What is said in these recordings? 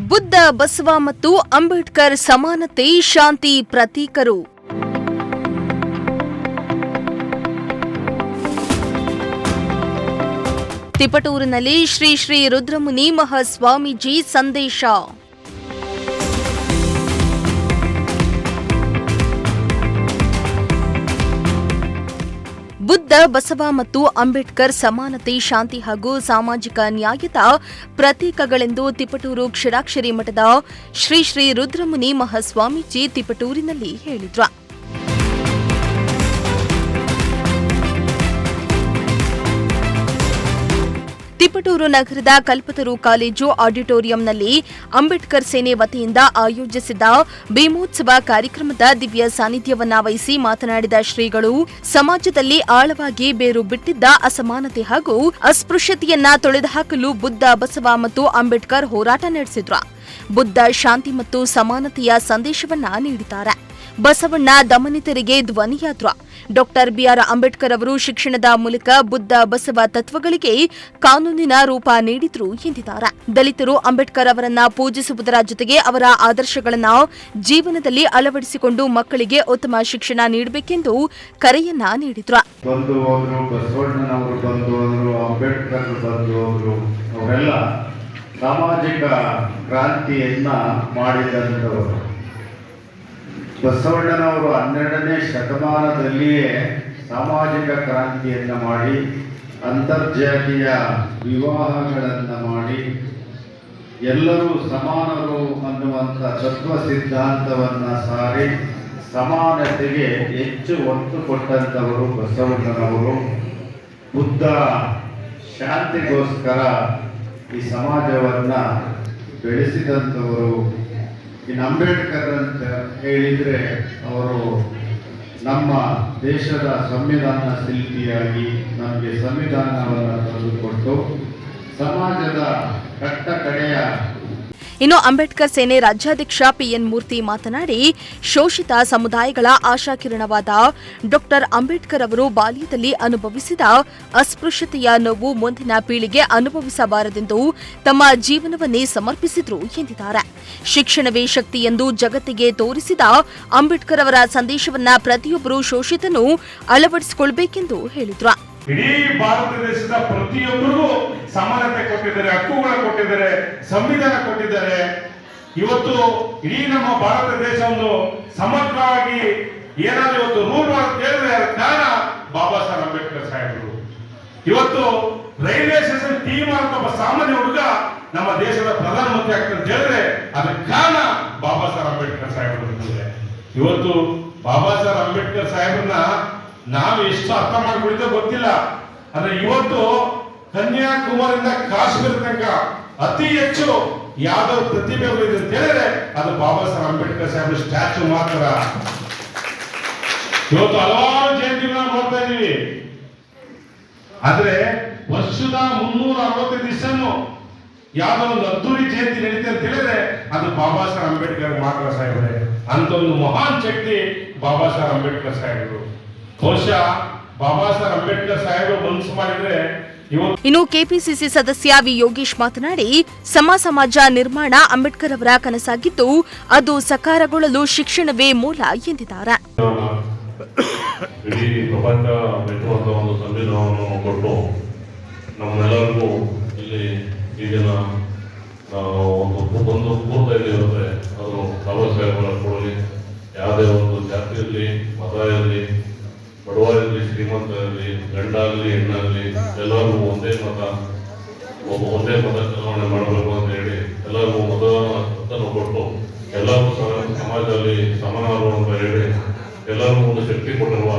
ಬುದ್ಧ, ಬಸವ ಮತ್ತು ಅಂಬೇಡ್ಕರ್ ಸಮಾನತೆ, ಶಾಂತಿ ಪ್ರತೀಕರು. ತಿಪಟೂರಿನಲ್ಲಿ ಶ್ರೀ ಶ್ರೀ ರುದ್ರಮುನಿ ಮಹಾಸ್ವಾಮೀಜಿ ಸಂದೇಶ. ಬುದ್ಧ, ಬಸವ ಮತ್ತು ಅಂಬೇಡ್ಕರ್ ಸಮಾನತೆ, ಶಾಂತಿ ಹಾಗೂ ಸಾಮಾಜಿಕ ನ್ಯಾಯದ ಪ್ರತೀಕಗಳೆಂದು ತಿಪಟೂರು ಕ್ಷೀರಾಕ್ಷರಿ ಮಠದ ಶ್ರೀ ಶ್ರೀ ರುದ್ರಮುನಿ ಮಹಾಸ್ವಾಮೀಜಿ ತಿಪಟೂರಿನಲ್ಲಿ ಹೇಳಿದ್ರು. ತಿಪಟೂರು ನಗರದ ಕಲ್ಪತರು ಕಾಲೇಜು ಆಡಿಟೋರಿಯಂನಲ್ಲಿ ಅಂಬೇಡ್ಕರ್ ಸೇನೆ ವತಿಯಿಂದ ಆಯೋಜಿಸಿದ್ದ ಭೀಮೋತ್ಸವ ಕಾರ್ಯಕ್ರಮದ ದಿವ್ಯ ಸಾನ್ನಿಧ್ಯವನ್ನ ವಹಿಸಿ ಮಾತನಾಡಿದ ಶ್ರೀಗಳು, ಸಮಾಜದಲ್ಲಿ ಆಳವಾಗಿ ಬೇರು ಬಿಟ್ಟಿದ್ದ ಅಸಮಾನತೆ ಹಾಗೂ ಅಸ್ಪೃಶ್ಯತೆಯನ್ನ ತೊಡೆದುಹಾಕಲು ಬುದ್ಧ, ಬಸವ ಮತ್ತು ಅಂಬೇಡ್ಕರ್ ಹೋರಾಟ ನಡೆಸಿದ್ರು. ಬುದ್ಧ ಶಾಂತಿ ಮತ್ತು ಸಮಾನತೆಯ ಸಂದೇಶವನ್ನ ನೀಡಿದ್ದಾರೆ. ಬಸವಣ್ಣ ದಮನಿತರಿಗೆ ಧ್ವನಿಯಾದ್ರು. ಡಾಕ್ಟರ್ ಬಿಆರ್ ಅಂಬೇಡ್ಕರ್ ಅವರು ಶಿಕ್ಷಣದ ಮೂಲಕ ಬುದ್ಧ, ಬಸವ ತತ್ವಗಳಿಗೆ ಕಾನೂನಿನ ರೂಪ ನೀಡಿದ್ರು ಎಂದಿದ್ದಾರೆ. ದಲಿತರು ಅಂಬೇಡ್ಕರ್ ಅವರನ್ನ ಪೂಜಿಸುವುದರ ಜೊತೆಗೆ ಅವರ ಆದರ್ಶಗಳನ್ನು ಜೀವನದಲ್ಲಿ ಅಳವಡಿಸಿಕೊಂಡು ಮಕ್ಕಳಿಗೆ ಉತ್ತಮ ಶಿಕ್ಷಣ ನೀಡಬೇಕೆಂದು ಕರೆಯನ್ನ ನೀಡಿದ್ರು. ಸಾಮಾಜಿಕ ಕ್ರಾಂತಿಯನ್ನ ಮಾಡಿದಂಥವರು. ಬಸವಣ್ಣನವರು 12ನೇ ಶತಮಾನದಲ್ಲಿಯೇ ಸಾಮಾಜಿಕ ಕ್ರಾಂತಿಯನ್ನು ಮಾಡಿ ಅಂತರ್ಜಾತೀಯ ವಿವಾಹಗಳನ್ನು ಮಾಡಿ ಎಲ್ಲರೂ ಸಮಾನರು ಅನ್ನುವಂಥ ತತ್ವ ಸಿದ್ಧಾಂತವನ್ನು ಸಾರಿ ಸಮಾನತೆಗೆ ಹೆಚ್ಚು ಒತ್ತು ಕೊಟ್ಟಂಥವರು ಬಸವಣ್ಣನವರು. ಬುದ್ಧ ಶಾಂತಿಗೋಸ್ಕರ ಈ ಸಮಾಜವನ್ನು ಬೆಳೆಸಿದಂಥವರು. ಇನ್ನು ಅಂಬೇಡ್ಕರ್ ಅಂತ ಹೇಳಿದರೆ ಅವರು ನಮ್ಮ ದೇಶದ ಸಂವಿಧಾನ ಶಿಲ್ಪಿಯಾಗಿ ನಮಗೆ ಸಂವಿಧಾನವನ್ನು ತಂದುಕೊಟ್ಟು ಸಮಾಜದ ಕಟ್ಟ ಕಡೆಯ. ಇನ್ನು ಅಂಬೇಡ್ಕರ್ ಸೇನೆ ರಾಜ್ಯಾಧ್ಯಕ್ಷ ಪಿಎನ್ ಮೂರ್ತಿ ಮಾತನಾಡಿ, ಶೋಷಿತ ಸಮುದಾಯಗಳ ಆಶಾಕಿರಣವಾದ ಡಾಕ್ಟರ್ ಅಂಬೇಡ್ಕರ್ ಅವರು ಬಾಲ್ಯದಲ್ಲಿ ಅನುಭವಿಸಿದ ಅಸ್ಪೃಶ್ಯತೆಯ ನೋವು ಮುಂದಿನ ಪೀಳಿಗೆ ಅನುಭವಿಸಬಾರದೆಂದು ತಮ್ಮ ಜೀವನವನ್ನೇ ಸಮರ್ಪಿಸಿದ್ರು ಎಂದಿದ್ದಾರೆ. ಶಿಕ್ಷಣವೇ ಶಕ್ತಿ ಎಂದು ಜಗತ್ತಿಗೆ ತೋರಿಸಿದ ಅಂಬೇಡ್ಕರ್ ಅವರ ಸಂದೇಶವನ್ನ ಪ್ರತಿಯೊಬ್ಬರು ಶೋಷಿತನು ಅಳವಡಿಸಿಕೊಳ್ಳಬೇಕೆಂದು ಹೇಳಿದ್ರು. ಇಡೀ ಭಾರತ ದೇಶದ ಪ್ರತಿಯೊಬ್ಬರಿಗೂ ಸಮಾನತೆ ಕೊಟ್ಟಿದ್ದಾರೆ, ಹಕ್ಕುಗಳ ಕೊಟ್ಟಿದ್ದಾರೆ, ಸಂವಿಧಾನ ಕೊಟ್ಟಿದ್ದಾರೆ. ಇವತ್ತು ಇಡೀ ನಮ್ಮ ಭಾರತ ದೇಶವನ್ನು ಸಮಗ್ರವಾಗಿ ಏನಾದ್ರು ಇವತ್ತು ರೂಲ್ ಹೇಳಿದ್ರೆ ಕಾರಣ ಬಾಬಾ ಸಾಹೇಬ್ ಅಂಬೇಡ್ಕರ್ ಸಾಹೇಬರು. ಇವತ್ತು ರೈಲ್ವೆ ಸ್ಟೇಷನ್ ಟೀ ಅಂತ ಒಬ್ಬ ಸಾಮಾನ್ಯ ಹುಡುಗ ನಮ್ಮ ದೇಶದ ಪ್ರಧಾನಮಂತ್ರಿ ಆಗ್ತದೆ ಅಂತ ಹೇಳಿದ್ರೆ ಅದಕ್ಕೆ ಕಾರಣ ಬಾಬಾ ಸಾಹೇಬ್ ಅಂಬೇಡ್ಕರ್ ಸಾಹೇಬರು. ಇವತ್ತು ಬಾಬಾ ಸಾಹೇಬ್ ಅಂಬೇಡ್ಕರ್ ಸಾಹೇಬ್ರನ್ನ ನಾವು ಎಷ್ಟು ಅರ್ಥ ಮಾಡ್ಕೊಂಡಿದ್ದೆ ಗೊತ್ತಿಲ್ಲ. ಅಂದ್ರೆ ಇವತ್ತು ಕನ್ಯಾಕುಮಾರಿಯಿಂದ ಕಾಶ್ಮೀರ ತನಕ ಅತಿ ಹೆಚ್ಚು ಯಾವ್ದಾದ್ರು ಪ್ರತಿಭೆಗಳಿದೆ ಅಂತ ಹೇಳಿದ್ರೆ ಅದು ಬಾಬಾ ಸಾಹೇಬ್ ಅಂಬೇಡ್ಕರ್ ಸಾಹೇಬ್ ಸ್ಟ್ಯಾಚ್ಯೂ ಮಾತ್ರ. ಇವತ್ತು ಹಲವಾರು ಜಯಂತಿಗಳನ್ನ ನೋಡ್ತಾ ಇದೀವಿ. ಆದ್ರೆ ವರ್ಷದ 365 ದಿವಸನು ಯಾವ್ದೋ ಒಂದು ಅದ್ದೂರಿ ಜಯಂತಿ ನಡೀತೆ ಅಂತ ಹೇಳಿದ್ರೆ ಅದು ಬಾಬಾ ಸಾಹೇಬ್ ಅಂಬೇಡ್ಕರ್ ಮಾತ್ರ ಸಾಹೇಬ್ರೆ. ಅಂತ ಒಂದು ಮಹಾನ್ ಶಕ್ತಿ ಬಾಬಾ ಸಾಹೇಬ್ ಅಂಬೇಡ್ಕರ್ ಸಾಹೇಬರು. ಬಹುಶಃ ಬಾಬಾ ಸಾಹೇಬ್ ಅಂಬೇಡ್ಕರ್ ಸಾಹೇಬರು ಮನಸ್ಸು ಮಾಡಿದ್ರೆ. ಇನ್ನು ಕೆಪಿಸಿಸಿ ಸದಸ್ಯ ವಿ ಯೋಗೇಶ್ ಮಾತನಾಡಿ, ಸಮಾಜ ನಿರ್ಮಾಣ ಅಂಬೇಡ್ಕರ್ ಅವರ ಕನಸಾಗಿದ್ದು ಅದು ಸಕಾರಗೊಳ್ಳಲು ಶಿಕ್ಷಣವೇ ಮೂಲ ಎಂದಿದ್ದಾರೆ. ಇಡೀ ಪ್ರಪಂಚ ಮೆಚ್ಚುವಂತ ಒಂದು ಸಂವಿಧಾನವನ್ನು ಕೊಟ್ಟು ನಮ್ಮೆಲ್ಲರಿಗೂ ಇಲ್ಲಿ ಈಗಿನ ಒಂದು ಪೂರ್ತ ಇರುತ್ತೆ. ಅದು ಬಾಬಾ ಸಾಹೇಬರ ಕೊಡಲಿ. ಯಾವುದೇ ಒಂದು ಜಾತಿ ಇರಲಿ, ಮತ ಇರಲಿ, ಬಡವ ಇರಲಿ, ಶ್ರೀಮಂತ ಇರಲಿ, ಗಂಡಾಗಲಿ ಹೆಣ್ಣಾಗಲಿ ಎಲ್ಲರಿಗೂ ಒಂದೇ ಮತ ಚಲಾವಣೆ ಮಾಡಬೇಕು ಅಂತ ಹೇಳಿ ಎಲ್ಲರಿಗೂ ಮತವನ್ನು ಕೊಟ್ಟು ಎಲ್ಲರಿಗೂ ಸಮಾಜದಲ್ಲಿ ಸಮಾನರು ಅಂತ ಹೇಳಿ ಎಲ್ಲರಿಗೂ ಒಂದು ಶಕ್ತಿ ಕೊಟ್ಟಿರುವ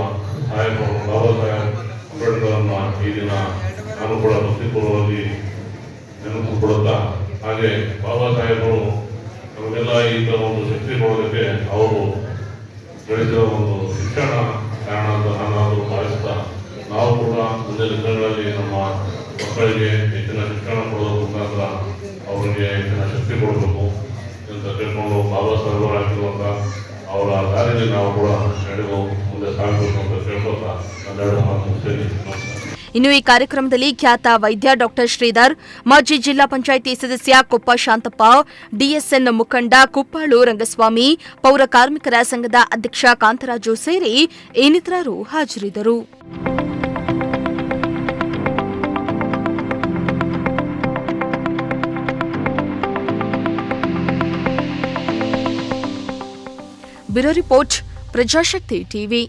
ಸಾಹೇಬರು ಬಾಬಾ ಸಾಹೇಬ್ ಅಂಬೇಡ್ಕರ್ನ ಈ ದಿನ ನಾನು ಕೂಡ ಭಕ್ತಿಪೂರ್ವವಾಗಿ ನೆನಪು ಕೊಡುತ್ತಾ, ಹಾಗೆ ಬಾಬಾ ಸಾಹೇಬರು ನಮಗೆಲ್ಲ ಈ ಥರ ಒಂದು ಶಕ್ತಿ ಕೊಡೋದಕ್ಕೆ ಅವರು ಬೆಳೆಸಿದ ಒಂದು ಶಿಕ್ಷಣ ಕಾರಣ ಅಂತ ನಾನಾದರೂ ಭಾವಿಸ್ತಾ, ನಾವು ಕೂಡ ಮುಂದಿನ ದಿನಗಳಲ್ಲಿ ನಮ್ಮ ಮಕ್ಕಳಿಗೆ ಹೆಚ್ಚಿನ ಶಿಕ್ಷಣ ಕೊಡೋದ್ರ ಮುಖಾಂತರ ಅವರಿಗೆ ಹೆಚ್ಚಿನ ಶಕ್ತಿ ಕೊಡಬೇಕು ಅಂತ ತಿಳ್ಕೊಂಡು ಬಾಬಾ ಸಾಹೇಬರು ಆಗಿರುವಂಥ ಅವರ ದಾರಿಯಲ್ಲಿ ನಾವು ಕೂಡ ನಡೆದು ಮುಂದೆ ಸಾಗಬೇಕು ಅಂತ ಕೇಳ್ಕೊತಾ 12 ಮಾತು ಮುಗಿಸ್ತೇನೆ. ಇನ್ನು ಈ ಕಾರ್ಯಕ್ರಮದಲ್ಲಿ ಖ್ಯಾತ ವೈದ್ಯ ಡಾಕ್ಟರ್ ಶ್ರೀಧರ್, ಮಾಜಿ ಜಿಲ್ಲಾ ಪಂಚಾಯಿತಿ ಸದಸ್ಯ ಕೊಪ್ಪ ಶಾಂತಪ್ಪ, ಡಿಎಸ್ಎನ್ ಮುಖಂಡ ಕುಪ್ಪಾಳು ರಂಗಸ್ವಾಮಿ, ಪೌರ ಕಾರ್ಮಿಕರ ಸಂಘದ ಅಧ್ಯಕ್ಷ ಕಾಂತರಾಜು ಸೇರಿ ಇನ್ನಿತರರು ಹಾಜರಿದ್ದರು. Bureau report, Prajashakti TV.